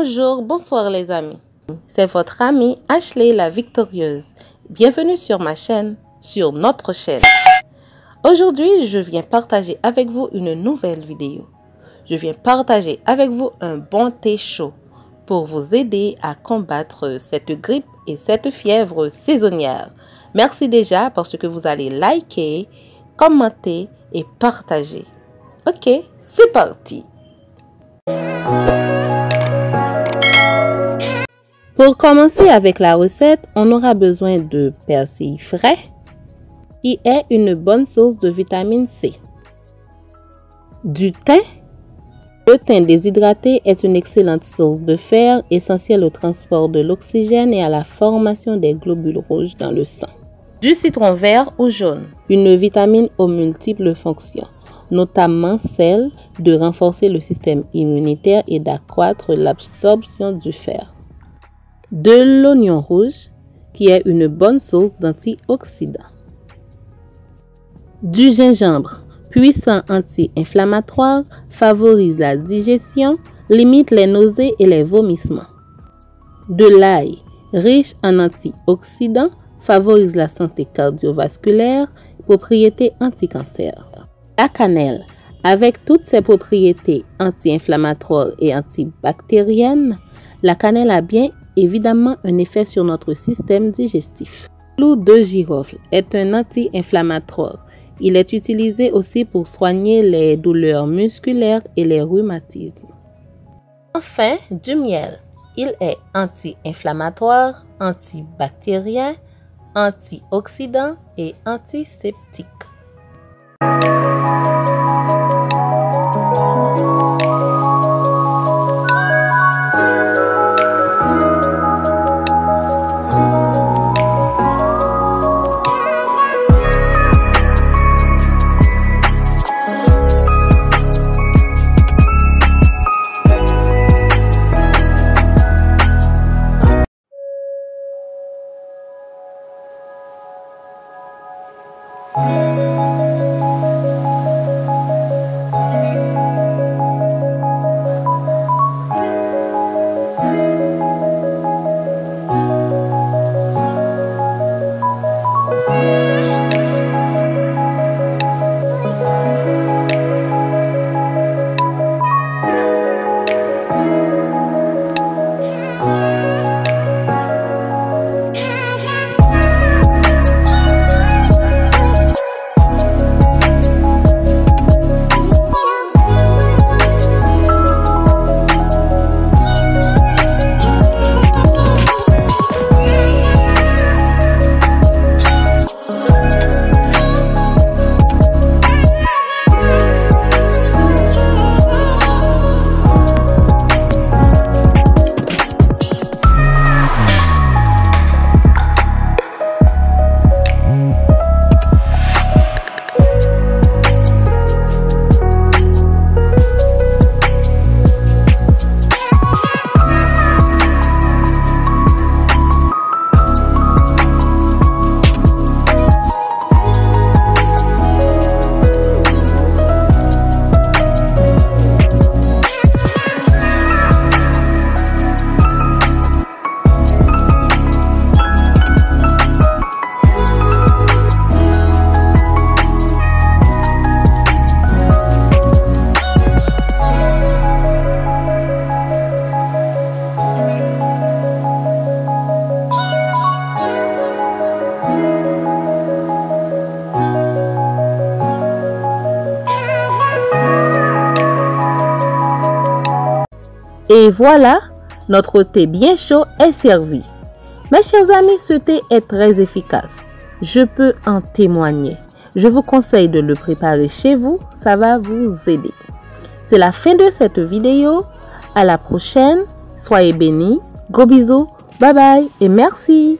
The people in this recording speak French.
Bonjour, bonsoir les amis. C'est votre amie Ashley la victorieuse. Bienvenue sur ma chaîne, sur notre chaîne. Aujourd'hui, je viens partager avec vous une nouvelle vidéo. Je viens partager avec vous un bon thé chaud pour vous aider à combattre cette grippe et cette fièvre saisonnière. Merci déjà parce que vous allez liker, commenter et partager. Ok, c'est parti. Pour commencer avec la recette, on aura besoin de persil frais, qui est une bonne source de vitamine C. Du thym. Le thym déshydraté est une excellente source de fer, essentielle au transport de l'oxygène et à la formation des globules rouges dans le sang. Du citron vert ou jaune. Une vitamine aux multiples fonctions, notamment celle de renforcer le système immunitaire et d'accroître l'absorption du fer. De l'oignon rouge, qui est une bonne source d'antioxydants. Du gingembre, puissant anti-inflammatoire, favorise la digestion, limite les nausées et les vomissements. De l'ail, riche en antioxydants, favorise la santé cardiovasculaire, propriétés anti-cancer. La cannelle, avec toutes ses propriétés anti-inflammatoires et antibactériennes, la cannelle a bien évidemment un effet sur notre système digestif. L'huile de girofle est un anti-inflammatoire. Il est utilisé aussi pour soigner les douleurs musculaires et les rhumatismes. Enfin, du miel. Il est anti-inflammatoire, antibactérien, antioxydant et antiseptique. Et voilà, notre thé bien chaud est servi. Mes chers amis, ce thé est très efficace. Je peux en témoigner. Je vous conseille de le préparer chez vous, ça va vous aider. C'est la fin de cette vidéo. À la prochaine. Soyez bénis. Gros bisous. Bye bye et merci.